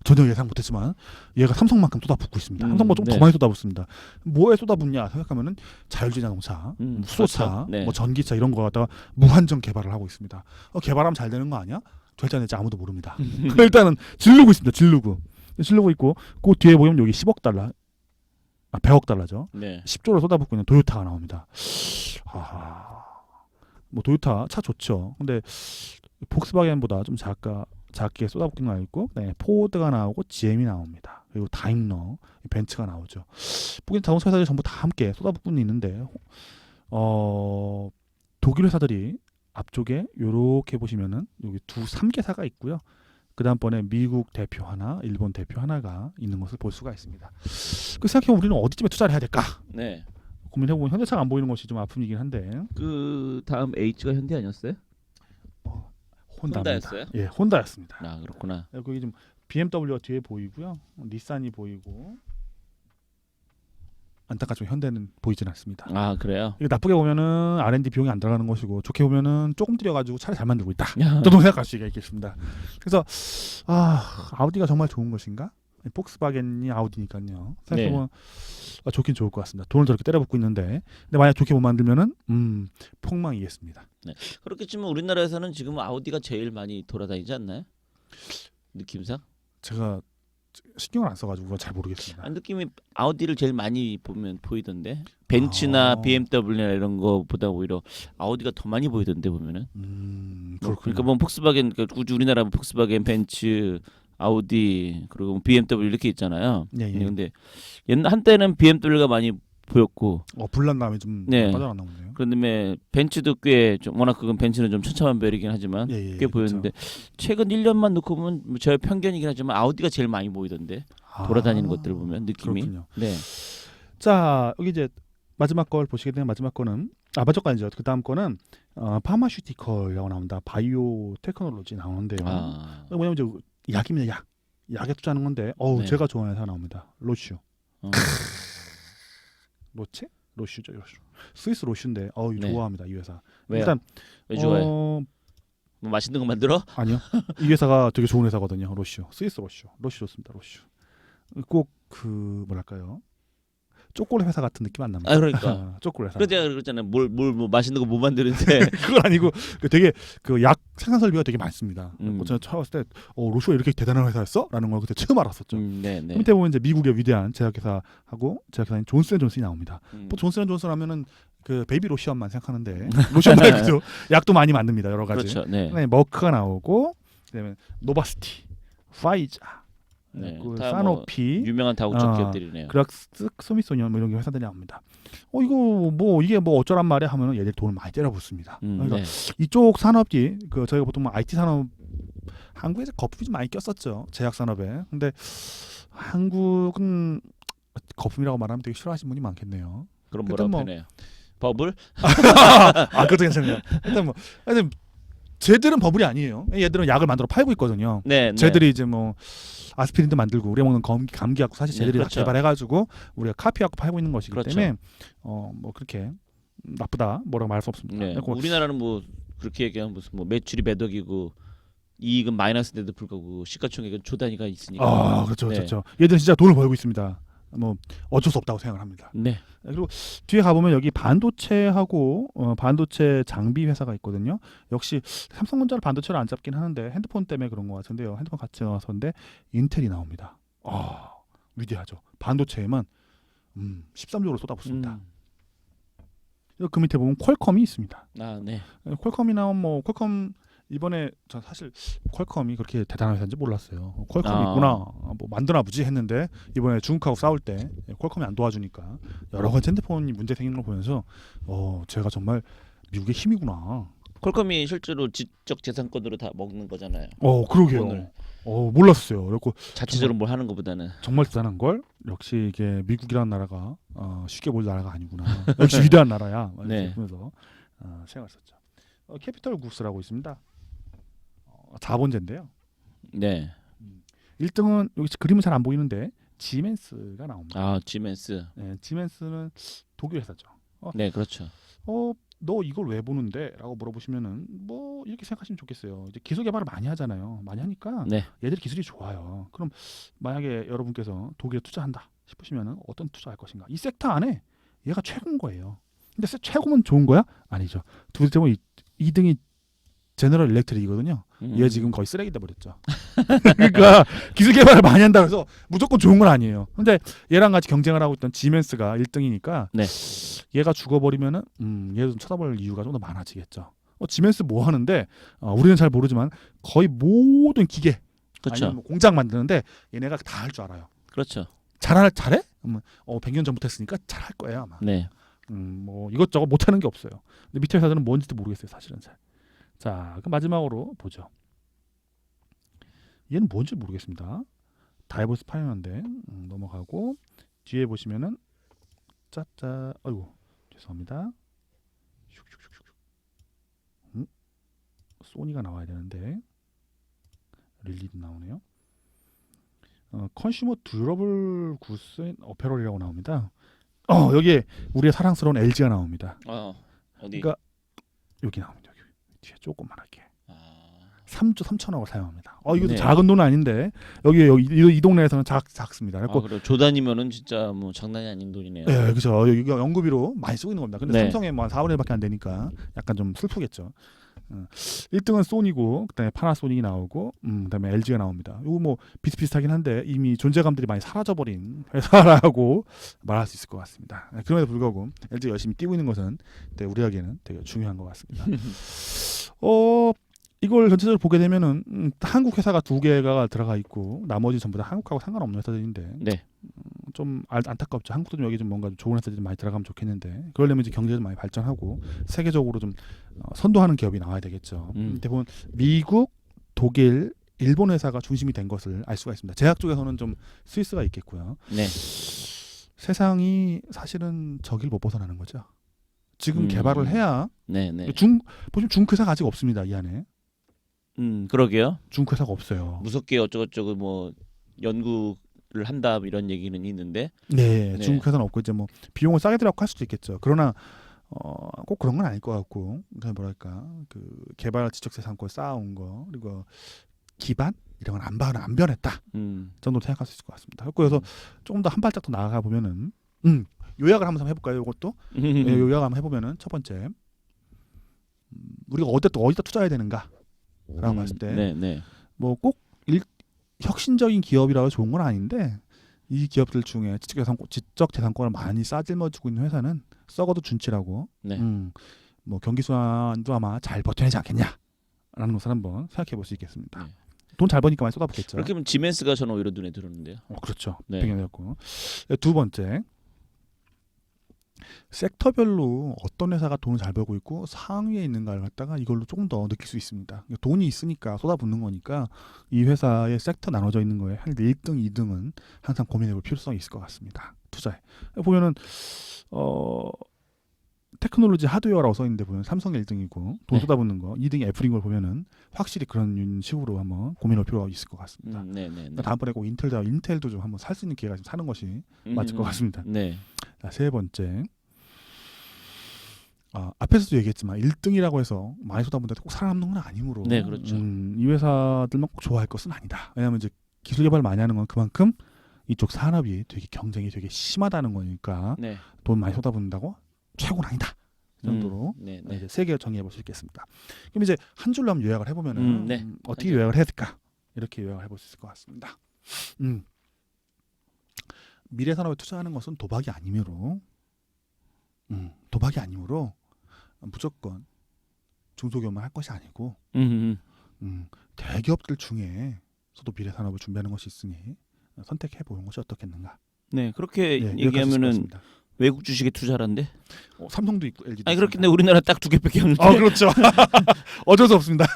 전혀 예상 못했지만 얘가 삼성만큼 쏟아붓고 있습니다. 삼성보다 좀 더 많이 쏟아붓습니다. 뭐에 쏟아붓냐 생각하면은 자율주행 자동차, 수소차, 그렇죠. 뭐 전기차 이런 거 갖다가 무한정 개발을 하고 있습니다. 개발하면 잘 되는 거 아니야? 될지 안 될지 아무도 모릅니다. 일단은 지르고 있습니다. 지르고. 실려고 있고 그 뒤에 보면 여기 10억 달러, 100억 달러죠. 네. 10조를 쏟아붓고 있는 도요타가 나옵니다. 뭐 도요타 차 좋죠. 근데 폭스바겐보다 좀 작게 쏟아붓는 거 있고, 그다음에 포드가 나오고 GM이 나옵니다. 그리고 다임러, 벤츠가 나오죠. 북인 자동차 회사들이 전부 다 함께 쏟아붓고 있는데, 독일 회사들이 앞쪽에 요렇게 보시면은 여기 3개사가 있고요. 그 다음번에 미국 대표 하나, 일본 대표 하나가 있는 것을 볼 수가 있습니다. 그 생각해보면 우리는 어디쯤에 투자를 해야 될까? 네. 고민해보면 현대차가 안 보이는 것이 좀 아픔이긴 한데. 그 다음 H가 현대 아니었어요? 혼다입니다. 혼다였어요? 예, 혼다였습니다. 아 그렇구나. 거기 좀 BMW가 뒤에 보이고요, 닛산이 보이고, 안타깝지만 현대는 보이진 않습니다. 아 그래요? 이게 나쁘게 보면은 R&D 비용이 안 들어가는 것이고, 좋게 보면은 조금 들여가지고 차를 잘 만들고 있다. 야. 저도 생각할 수가 있겠습니다. 그래서 아우디가 정말 좋은 것인가? 폭스바겐이 아우디니까요. 생각해보면 좋긴 좋을 것 같습니다. 돈을 저렇게 때려붓고 있는데, 근데 만약 좋게 못 만들면은 폭망이겠습니다. 그렇게 치면 우리나라에서는 지금 아우디가 제일 많이 돌아다니지 않나요? 느낌상? 제가 신경을 안 써가지고 그건 잘 모르겠습니다. 아, 느낌이 아우디를 제일 많이 보면 보이던데 벤츠나 BMW나 이런 거보다 오히려 아우디가 더 많이 보이던데 보면은. 그러니까 뭐 폭스바겐, 그러니까 굳이 우리나라 폭스바겐, 벤츠, 아우디 그리고 BMW 이렇게 있잖아요. 예. 근데 한때는 BMW가 많이 보였고, 불난 다음에 좀 네. 빠져나왔나 보네요. 그다음에 벤츠도 꽤 좀, 워낙 그건 벤츠는 좀 천차만별이긴 하지만 꽤 보였는데, 최근 1년만 놓고 보면 뭐 저의 편견이긴 하지만 아우디가 제일 많이 보이던데, 돌아다니는 것들 보면 느낌이. 그렇군요. 네. 자, 여기 이제 마지막 걸 보시게 되면, 마지막 거는 마지막 거 아니죠. 그 다음 거는 파마슈티컬이라고 나옵니다. 바이오 테크놀로지 나오는데요. 뭐냐면 이제 약입니다. 약에 투자하는 건데, 네. 제가 좋아하는 회사 나옵니다. 로슈. 로슈죠. 스위스 로슈인데 네. 좋아합니다, 이 회사. 왜요? 일단 왜 좋아해? 뭐 맛있는 거 만들어? 아니요. 이 회사가 되게 좋은 회사거든요. 로슈. 스위스 로슈 좋습니다. 로슈. 꼭 그 뭐랄까요? 초콜릿 회사 같은 느낌 안 납니다. 아 그러니까. 초콜릿 회사. 그래서 제가 그랬잖아요. 뭘 맛있는 거 뭐 만드는데. 그건 아니고 되게 그 약 생산 설비가 되게 많습니다. 제가 처음 왔을 때 로슈가 이렇게 대단한 회사였어?라는 걸 그때 처음 알았었죠. 네. 그 밑에 보면 이제 미국의 위대한 제약회사하고 제약회사인 존슨앤존슨이 나옵니다. 존슨앤존슨 하면은 그 베이비 로션만 생각하는데 로션 말고도 약도 많이 만듭니다. 여러 가지. 그렇죠. 네. 그다음에 머크가 나오고, 그다음에 노바스티, 파이자, 그 다 사노피, 뭐 유명한 다국적 기업들이네요. 그락스, 소미소니언 뭐 이런 회사들이 나옵니다. 이거 뭐 이게 뭐 어쩌란 말이야 하면은 얘들 돈을 많이 때려붓습니다. 그러니까 네. 이쪽 산업이 그 저희가 보통 뭐 IT 산업, 한국에 거품이 좀 많이 꼈었죠, 제약 산업에. 근데 한국은 거품이라고 말하면 되게 싫어하시는 분이 많겠네요. 그럼 뭐라고 표현해요? 버블? 그것도 괜찮네요. 하여튼 쟤들은 버블이 아니에요. 얘들은 약을 만들어 팔고 있거든요. 네. 쟤들이 이제 뭐 아스피린도 만들고, 우리가 먹는 감기약 사실 쟤들이 그렇죠. 다 개발해가지고 우리가 카피하고 팔고 있는 것이기 그렇죠. 때문에 뭐 그렇게 나쁘다 뭐라고 말할 수 없습니다. 네. 우리나라는 뭐 그렇게 얘기하면 무슨 뭐 매출이 몇 억이고 이익은 마이너스인데도 불구하고 시가총액은 조 단위가 있으니까. 그렇죠. 네. 그렇죠. 얘들은 진짜 돈을 벌고 있습니다. 뭐 어쩔 수 없다고 생각을 합니다. 네. 그리고 뒤에 가보면 여기 반도체하고 반도체 장비 회사가 있거든요. 역시 삼성전자는 반도체를 안 잡긴 하는데 핸드폰 때문에 그런 것 같은데요. 핸드폰 같이 나와서인데 인텔이 나옵니다. 위대하죠. 반도체에만 13조를 쏟아붓습니다. 그 밑에 보면 퀄컴이 있습니다. 네. 퀄컴이 나오면 뭐 퀄컴 이번에 저 사실 퀄컴이 그렇게 대단한 회사인지 몰랐어요. 퀄컴이 있구나, 뭐 만드나 보지 했는데, 이번에 중국하고 싸울 때 퀄컴이 안 도와주니까 여러 가지 핸드폰이 문제 생기는 걸 보면서 제가 정말 미국의 힘이구나. 퀄컴이 실제로 지적 재산권으로 다 먹는 거잖아요. 그러게요. 돈을. 몰랐어요. 그리고 자체적으로 뭘 하는 것보다는. 정말 대단한 걸. 역시 이게 미국이라는 나라가 쉽게 볼 나라가 아니구나. 역시 위대한 나라야. 네. 그러면서 생각했었죠. 캐피털 구스라고 있습니다. 자본제인데요. 네. 1등은 여기 그림은 잘 안 보이는데 지멘스가 나옵니다. 지멘스. 네, 지멘스는 독일 회사죠. 네, 그렇죠. 너 이걸 왜 보는데? 라고 물어보시면은 뭐 이렇게 생각하시면 좋겠어요. 이제 기술 개발을 많이 하잖아요. 많이 하니까 네. 얘들이 기술이 좋아요. 그럼 만약에 여러분께서 독일에 투자한다 싶으시면은 어떤 투자할 것인가? 이 섹터 안에 얘가 최고인 거예요. 근데 최고면 좋은 거야? 아니죠. 두 번째면 2등이 제너럴 일렉트릭이거든요. 얘 지금 거의 쓰레기 돼 버렸죠. 그러니까 기술 개발을 많이 한다 그래서 무조건 좋은 건 아니에요. 근데 얘랑 같이 경쟁을 하고 있던 지멘스가 1등이니까 네. 얘가 죽어버리면은 얘도 좀 쳐다볼 이유가 좀 더 많아지겠죠. 지멘스 뭐 하는데 우리는 잘 모르지만 거의 모든 기계 그렇죠. 아니면 뭐 공장 만드는데 얘네가 다 할 줄 알아요. 그렇죠. 잘해? 100년 전부터 했으니까 잘할 거예요 아마. 네. 뭐 이것저것 못하는 게 없어요. 근데 밑에 회사들은 뭔지도 모르겠어요 사실은 잘. 자, 그럼 마지막으로 보죠. 얘는 뭔지 모르겠습니다. 다이버스 파이어인데 넘어가고 뒤에 보시면은 짜짜, 아이고 죄송합니다. 소니가 나와야 되는데 릴리도 나오네요. 컨슈머 듀러블 구스 어페럴이라고 나옵니다. 여기에 우리의 사랑스러운 LG가 나옵니다. 어디? 그러니까 여기 나옵니다. 여기 뒤에 조그만하게. 아. 3조 3천억을 사용합니다. 이것도 네. 작은 돈은 아닌데 여기 이 동네에서는 작습니다. 그래서 그럼 조단이면은 진짜 뭐 장난이 아닌 돈이네요. 예, 그렇죠. 이거 연구비로 많이 쓰고 있는 겁니다. 근데 네. 삼성에 뭐 4분의 1밖에 안 되니까 약간 좀 슬프겠죠. 1등은 소니고 그다음에 파나소닉이 나오고 그다음에 LG가 나옵니다. 이거 뭐 비슷비슷하긴 한데 이미 존재감들이 많이 사라져버린 회사라고 말할 수 있을 것 같습니다. 그럼에도 불구하고 LG가 열심히 뛰고 있는 것은 우리에게는 되게 중요한 것 같습니다. 이걸 전체적으로 보게 되면은 한국 회사가 2개가 들어가 있고 나머지 전부 다 한국하고 상관없는 회사들인데 네. 좀 안타깝죠. 한국도 좀 여기 좀 뭔가 좀 좋은 회사들이 많이 들어가면 좋겠는데 그러려면 이제 경제도 많이 발전하고 세계적으로 좀 선도하는 기업이 나와야 되겠죠. 근데 보면 미국, 독일, 일본 회사가 중심이 된 것을 알 수가 있습니다. 제약 쪽에서는 좀 스위스가 있겠고요. 네. 세상이 사실은 저길 못 벗어나는 거죠. 지금 개발을 해야 네. 보시면 중국 회사가 아직 없습니다. 이 안에. 그러게요. 중국 회사가 없어요. 무섭게 어쩌고저쩌고 뭐 연구를 한다 이런 얘기는 있는데. 네. 중국 회사는 없고 이제 뭐 비용을 싸게 들여갖고 할 수도 있겠죠. 그러나 꼭 그런 건 아닐 것 같고, 그냥 뭐랄까 그 개발 지적재산권 쌓아온 거 그리고 기반 이런 건 안 변했다 정도 생각할 수 있을 것 같습니다. 그래서 조금 더 한 발짝 더 나아가 보면은 요약을 한번 해볼까요? 이것도 요약 한번 해보면은 첫 번째 우리가 어디다 투자해야 되는가? 라고 봤을 때 뭐 꼭 혁신적인 기업이라고 좋은 건 아닌데 이 기업들 중에 지적재산권을 많이 싸질머지고 있는 회사는 썩어도 준치라고 뭐 경기순환도 아마 잘 버텨내지 않겠냐라는 것을 한번 생각해 볼 수 있겠습니다. 네. 돈 잘 버니까 많이 쏟아붓겠죠. 그렇게 하면 지멘스가 저는 오히려 눈에 들었는데요. 그렇죠. 네. 배경이었고 두 번째 섹터별로 어떤 회사가 돈을 잘 벌고 있고 상위에 있는가를 갖다가 이걸로 조금 더 느낄 수 있습니다. 돈이 있으니까 쏟아붓는 거니까 이 회사의 섹터 나눠져 있는 거에 한 1등, 2등은 항상 고민해볼 필요성이 있을 것 같습니다. 투자에 보면은 테크놀로지 하드웨어라고 써 있는데 보면 삼성이 1등이고 돈 쏟아붓는 거 2등이 애플인 걸 보면은 확실히 그런 식으로 한번 고민할 필요가 있을 것 같습니다. 다음번에 꼭 인텔도 좀 한번 살 수 있는 기회가 좀 사는 것이 맞을 것 같습니다. 자, 세 번째 앞에서도 얘기했지만 1등이라고 해서 많이 쏟아붓는데 꼭 살아남는 건 아니므로 그렇죠. 이 회사들만 꼭 좋아할 것은 아니다. 왜냐하면 이제 기술 개발 많이 하는 건 그만큼 이쪽 산업이 되게 경쟁이 되게 심하다는 거니까 돈 많이 쏟아붓는다고 최고는 아니다. 그 정도로 이제 3개 정리해 볼 수 있겠습니다. 그럼 이제 한 줄로 한번 요약을 해보면은 어떻게 요약을 해야 될까? 이렇게 요약을 해볼 수 있을 것 같습니다. 미래 산업에 투자하는 것은 도박이 아니므로 무조건 중소기업만 할 것이 아니고 대기업들 중에서도 미래 산업을 준비하는 것이 있으니 선택해 보는 것이 어떻겠는가? 그렇게 얘기하면은 외국 주식에 투자란데? 삼성도 있고 LG도. 그렇긴데 우리나라 딱 2개밖에 없는데. 그렇죠. 어쩔 수 없습니다.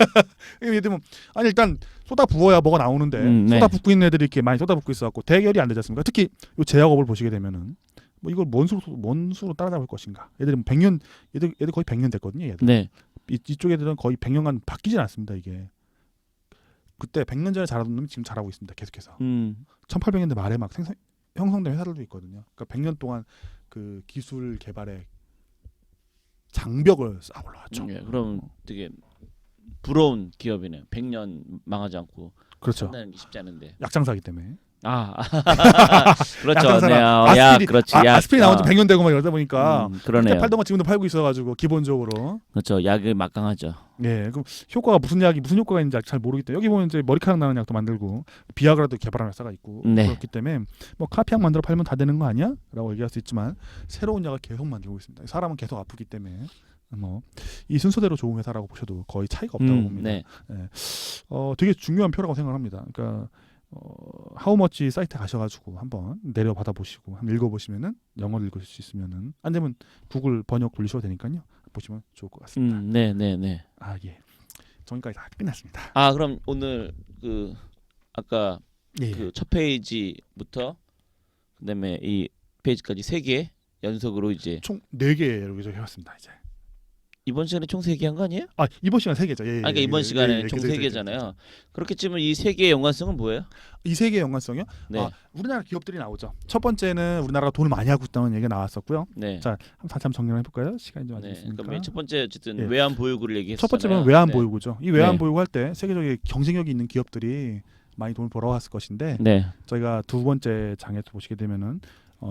예를 들면 일단 쏟아 부어야 뭐가 나오는데 쏟아 붓고 있는 애들이 이렇게 많이 쏟아 붓고 있어갖고 대결이 안 되지 않습니까? 특히 이 제약업을 보시게 되면은 뭐 이걸 뭔 수로 따라잡을 것인가? 얘들이 100년 얘들 거의 100년 됐거든요. 얘들. 이쪽 애들은 거의 100년간 바뀌진 않습니다. 이게 그때 100년 전에 잘하던 놈이 지금 잘하고 있습니다. 계속해서. 1800년대 말에 막 형성된 회사들도 있거든요. 그러니까 100년 동안 그 기술 개발의 장벽을 쌓아 올라왔죠. 그럼 되게 부러운 기업이네요. 100년 망하지 않고 그렇죠. 한다는 게 쉽지 않은데. 약장사기 때문에. 아, 그렇죠. 약한 사람. 야, 그렇지. 야, 아스피린 나온 지 100년 되고 막 이러다 보니까 그러네요. 팔던 거 지금도 팔고 있어가지고 기본적으로. 그렇죠. 약이 막강하죠. 예, 그럼 효과가 무슨 효과가 있는지 아직 잘 모르기 때문에 여기 보면 이제 머리카락 나는 약도 만들고 비아그라도 개발한 회사가 있고 네. 그렇기 때문에 뭐 카피약 만들어 팔면 다 되는 거 아니야?라고 얘기할 수 있지만 새로운 약을 계속 만들고 있습니다. 사람은 계속 아프기 때문에 뭐 이 순서대로 좋은 회사라고 보셔도 거의 차이가 없다고 봅니다. 네. 예. 되게 중요한 표라고 생각합니다. 그러니까 하우머치 사이트 가셔가지고 한번 내려받아 보시고 한번 읽어보시면은 영어를 읽을 수 있으면은 안 되면 구글 번역 돌리셔도 되니까요. 보시면 좋을 것 같습니다. 네. 아 예. 정리까지 다 끝났습니다. 아, 그럼 오늘 그 아까 예. 그 첫 페이지부터 그다음에 이 페이지까지 3개 연속으로 이제 총 4개로 해왔습니다. 이제. 이번 시간에 총 3개 한 거 아니에요? 아 이번 시간 3개죠. 예, 그러니까 이번 시간에 총 3개잖아요. 그렇게 치면 이 3개의 연관성은 뭐예요? 이 3개의 연관성이요? 네. 우리나라 기업들이 나오죠. 첫 번째는 우리나라가 돈을 많이 하고 있다는 얘기가 나왔었고요. 네. 자, 한번 다시 한번 정리를 해볼까요? 시간이 좀 안 네. 됐으니까. 그러니까 첫 번째 어쨌든 예. 외환 보유고를 얘기했잖아요. 첫 번째는 외환 네. 보유고죠. 이 외환 네. 보유고 할 때 세계적인 경쟁력이 있는 기업들이 많이 돈을 벌어왔을 것인데 네. 저희가 두 번째 장에서 보시게 되면은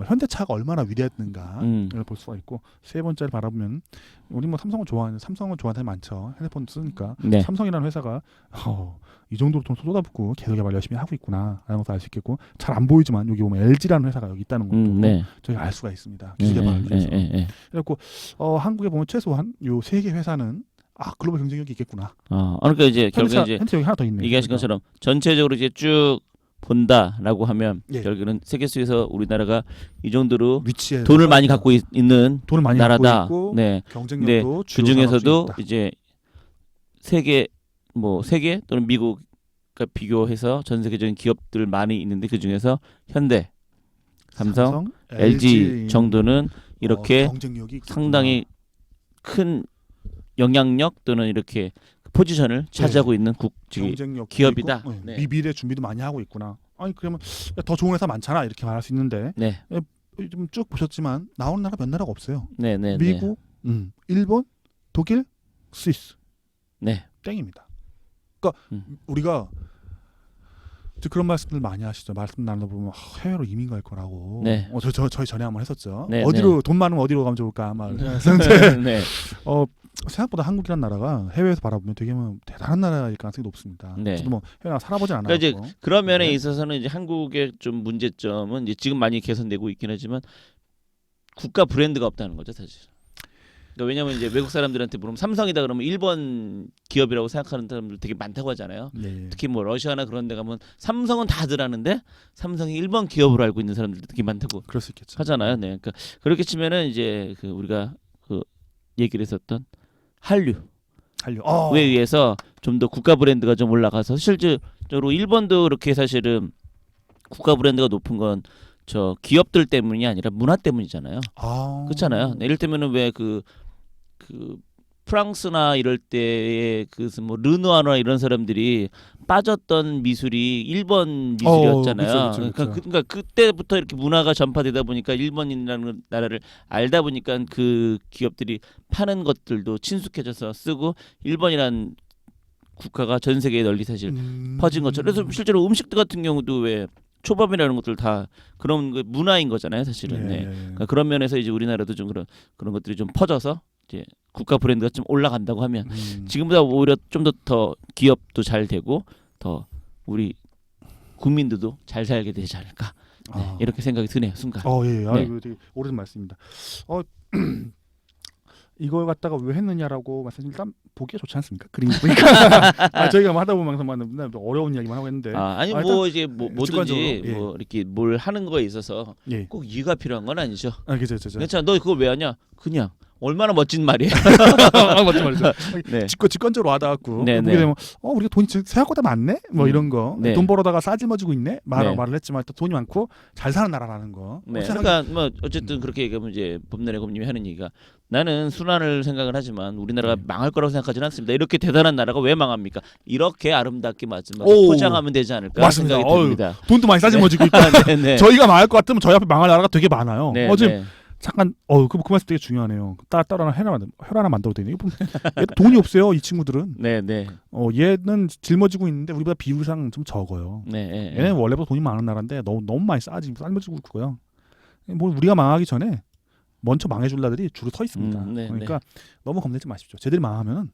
현대차가 얼마나 위대했는가를 볼 수가 있고 세 번째를 바라보면 우리 뭐 삼성을 좋아하는 사람이 많죠. 핸드폰 쓰니까 네. 삼성이라는 회사가 이 정도로 돈 쏟아붓고 계속 개발 열심히 하고 있구나라는 것도 알 수 있겠고 잘 안 보이지만 여기 보면 LG라는 회사가 여기 있다는 것도 네. 저희가 알 수가 있습니다. 기술 개발을 위해서. 그래갖고 한국에 보면 최소한 요 세 개 회사는 글로벌 경쟁력이 있겠구나. 그러니까 이제 결국에 이제 현대 여기 하나 더 있네. 얘기하신 것처럼 전체적으로 이제 쭉 본다라고 하면 예. 결국에는 세계 속에서 우리나라가 이 정도로 위치에 돈을 많이 갖고 있는 돈을 많이 나라다. 갖고 있고 네. 경쟁력도 그 중에서도 이제 세계 또는 미국과 비교해서 전 세계적인 기업들 많이 있는데 그 중에서 현대, 삼성, LG 정도는 이렇게 경쟁력이 있겠구나. 상당히 큰 영향력 또는 이렇게 포지션을 차지하고 있는 경쟁력 기업이다. 있고, 네. 미래 준비도 많이 하고 있구나. 아니 그러면 더 좋은 회사 많잖아 이렇게 말할 수 있는데 네. 좀 쭉 보셨지만 나오는 나라 몇 나라가 없어요. 네. 미국, 일본, 독일, 스위스. 네. 땡입니다. 그러니까 우리가 그런 말씀들 많이 하시죠. 말씀 나눠보면 해외로 이민 갈 거라고. 네. 저희 전에 한번 했었죠. 네, 어디로 돈 많으면 어디로 가면 좋을까 막. 네. 생각보다 한국이란 나라가 해외에서 바라보면 되게 뭐 대단한 나라일 가능성이 높습니다. 네. 저도 뭐 해외 나가 살아보진 않았고. 그러니까 이제 그런 면에 네. 있어서는 이제 한국의 좀 문제점은 이제 지금 많이 개선되고 있긴 하지만 국가 브랜드가 없다는 거죠, 사실. 그러니까 왜냐면 이제 외국 사람들한테 물으면 삼성이다 그러면 일본 기업이라고 생각하는 사람들 되게 많다고 하잖아요. 네. 특히 뭐 러시아나 그런 데 가면 삼성은 다들 아는데 삼성이 일본 기업으로 알고 있는 사람들도 되게 많다고 그럴 수 있겠죠. 하잖아요. 네. 그러니까 그렇게 치면은 이제 그 우리가 그 얘기를 했었던 한류에 의해서 좀 더 국가 브랜드가 좀 올라가서 실질적으로 일본도 그렇게 사실은 국가 브랜드가 높은 건 저 기업들 때문이 아니라 문화 때문이잖아요. 그렇잖아요. 네, 이를테면은 왜 그 프랑스나 이럴 때의 그 뭐 르누아르나 이런 사람들이 빠졌던 미술이 일본 미술이었잖아요. 그쵸. 그러니까 그때부터 이렇게 문화가 전파되다 보니까 일본이라는 나라를 알다 보니까 그 기업들이 파는 것들도 친숙해져서 쓰고 일본이란 국가가 전 세계에 널리 사실 퍼진 것처럼. 그래서 실제로 음식들 같은 경우도 왜 초밥이라는 것들 다 그런 그 문화인 거잖아요, 사실은. 네. 그러니까 그런 면에서 이제 우리나라도 좀 그런 것들이 좀 퍼져서 이제 국가 브랜드가 좀 올라간다고 하면 지금보다 오히려 좀 더 기업도 잘 되고 더 우리 국민들도 잘 살게 되지 않을까. 네, 이렇게 생각이 드네요, 순간. 예. 네. 이거 되게 오래된 말씀입니다. 이걸 갖다가 왜 했느냐라고 말씀드리면 일단 보기가 좋지 않습니까? 그림 보니까 저희가 뭐 하다 보면 항상 어려운 이야기만 하고 했는데 아니 일단 뭐 이제 뭐든지 주관적으로, 뭐 이렇게 뭘 하는 거에 있어서 예. 꼭 이해가 필요한 건 아니죠. 그죠. 괜찮아. 너 그걸 왜 하냐? 그냥 얼마나 멋진 말이에요. 맞죠 말이죠. 네. 직관적으로 와닿았고 네, 보게 되면 우리가 돈이 생각보다 많네? 뭐 이런 거. 네. 돈 벌어다가 싸질머지고 있네? 네. 말을 했지만 또 돈이 많고 잘 사는 나라라는 거. 네. 그러니까 뭐 어쨌든 그렇게 얘기하면 이제 법내래검님이 하는 얘기가 나는 순환을 생각을 하지만 우리나라가 망할 거라고 생각하지는 않습니다. 이렇게 대단한 나라가 왜 망합니까? 이렇게 아름답게 포장하면 되지 않을까 맞습니다. 생각이 듭니다. 돈도 많이 싸질머지고 있고 네. 저희가 망할 것 같으면 저희 앞에 망할 나라가 되게 많아요. 네, 지금 네. 잠깐 그 말씀 되게 중요하네요. 따라 혈 하나 만들어도 되네. 이거 얘도 돈이 없어요. 이 친구들은. 네, 네. 얘는 짊어지고 있는데 우리보다 비율상 좀 적어요. 네, 네. 얘는 원래부터 돈이 많은 나라인데 너무 많이 짊어지고 있고요. 뭐 우리가 망하기 전에 먼저 망해줄 나들이 줄을 서 있습니다. 네, 그러니까 너무 겁내지 마십시오. 쟤들이 망하면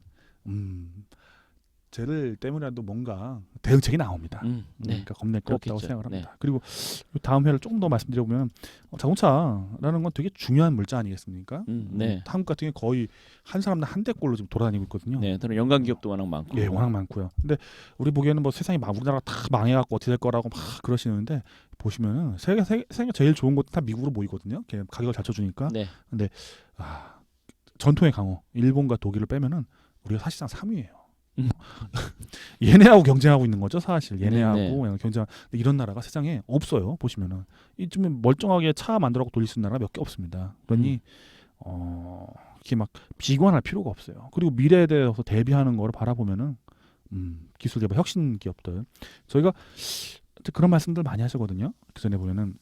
쟤들 때문이라도 뭔가 대응책이 나옵니다. 네. 그러니까 겁낼 거 없다고 그렇겠죠. 생각을 합니다. 그리고 다음 회를 조금 더 말씀드려보면 자동차라는 건 되게 중요한 물자 아니겠습니까? 네. 한국 같은 경우 거의 한 사람당 한 대꼴로 지금 돌아다니고 있거든요. 네, 저는 연관 기업도 워낙 많고. 예, 워낙 많고요. 근데 우리 보기에는 뭐 세상이 우리나라가 다 망해갖고 어떻게 될 거라고 막 그러시는데 보시면은 세계 제일 좋은 곳 다 미국으로 모이거든요. 가격을 잘 쳐주니까. 네. 근데 전통의 강호 일본과 독일을 빼면은 우리가 사실상 3위예요. 얘네하고 경쟁하고 있는 거죠, 사실. 얘네하고 그냥 경쟁. 이런 나라가 세상에 없어요. 보시면은 이쯤에 멀쩡하게 차 만들어갖고 돌릴 수 있는 나라가 몇 개 없습니다. 그러니 이렇게 막 비관할 필요가 없어요. 그리고 미래에 대해서 대비하는 거를 바라보면은 기술 개발 혁신 기업들 저희가 그런 말씀들 많이 하시거든요. 그 전에 보면은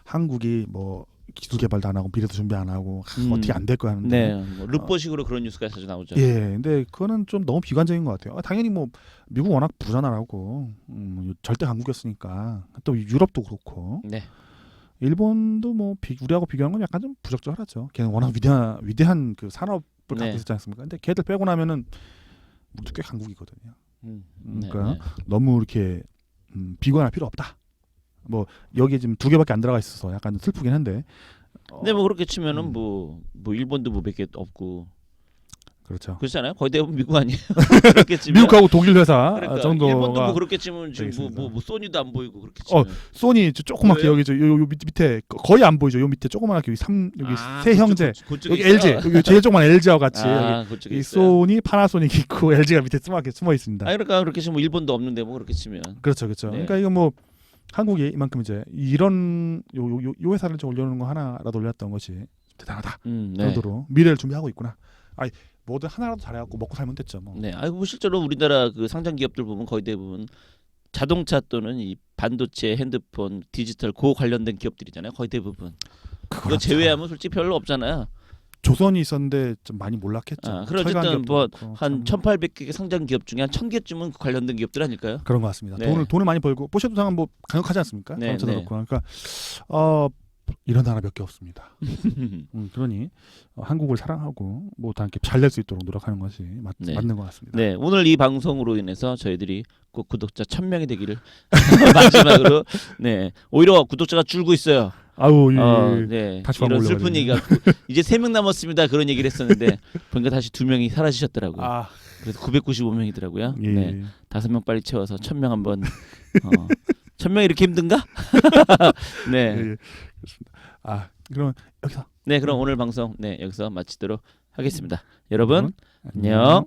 한국이 뭐 기술 개발도 안 하고 미래도 준비 안 하고 어떻게 안 될 거야 하는데. 네, 뭐 르포식으로 그런 뉴스가 자주 나오죠. 예, 근데 그거는 좀 너무 비관적인 것 같아요. 당연히 뭐 미국 워낙 부자 나라고 절대 강국이었으니까 또 유럽도 그렇고. 네. 일본도 뭐 우리하고 비교하는 건 약간 좀 부적절하죠. 걔는 워낙 위대한 그 산업을 갖고 있지 않습니까? 근데 걔들 빼고 나면은 우리도 꽤 강국이거든요. 그러니까 너무 이렇게 비관할 필요 없다. 뭐 여기에 지금 2개밖에 안 들어가 있어서 약간 슬프긴 한데. 근데 뭐 그렇게 치면은 뭐 일본도 뭐 몇 개 없고. 그렇죠. 그렇잖아요. 거의 대부분 미국 아니에요. 그렇게 치면. 미국하고 독일 회사 그러니까 정도가. 일본도 뭐 그렇게 치면 지금 뭐 소니도 안 보이고 그렇게 치면. 소니 조그맣게 여기 요 밑에 거의 안 보이죠. 요 밑에 조그맣게 여기 세 형제. 여기 LG 여기 제일 조그만 LG와 같이 여기 이 소니, 파나소닉 있고 LG가 밑에 조그맣게 숨어 있습니다. 그러니까 그렇게 치면 일본도 없는데 뭐 그렇게 치면. 그렇죠. 네. 그러니까 이거 뭐 한국이 이만큼 이제 이런 요 회사를 좀 올려놓은 거 하나라도 올렸던 것이 대단하다. 정도로 미래를 준비하고 있구나. 뭐든 하나라도 잘해갖고 먹고 살면 됐죠. 뭐. 네, 뭐 실제로 우리나라 그 상장 기업들 보면 거의 대부분 자동차 또는 이 반도체, 핸드폰, 디지털 그 관련된 기업들이잖아요. 거의 대부분. 그거 제외하면 솔직히 별로 없잖아요. 조선이 있었는데 좀 많이 몰락했죠. 그렇든 뭐 한 1,800개 상장 기업 중에 한 1,000개쯤은 관련된 기업들 아닐까요? 그런 것 같습니다. 네. 돈을 많이 벌고 보셔도 상관 뭐 강력하지 않습니까? 네, 그렇고 그러니까 이런 나라 몇 개 없습니다. 그러니 한국을 사랑하고 뭐 다 이렇게 잘 될 수 있도록 노력하는 것이 맞는 것 같습니다. 네, 오늘 이 방송으로 인해서 저희들이 꼭 구독자 1,000명이 되기를 마지막으로. 네, 오히려 구독자가 줄고 있어요. 네, 다시 이런 슬픈 얘기가 이제 3명 남았습니다. 그런 얘기를 했었는데 보니까 다시 2명이 사라지셨더라고요. 그래서 995명이더라고요. 예. 네, 5명 빨리 채워서 1,000명 한번. 1,000명 이렇게 힘든가? 네. 예. 그렇습니다. 그럼 여기서. 네, 그럼 오늘 방송 여기서 마치도록 하겠습니다. 여러분 안녕.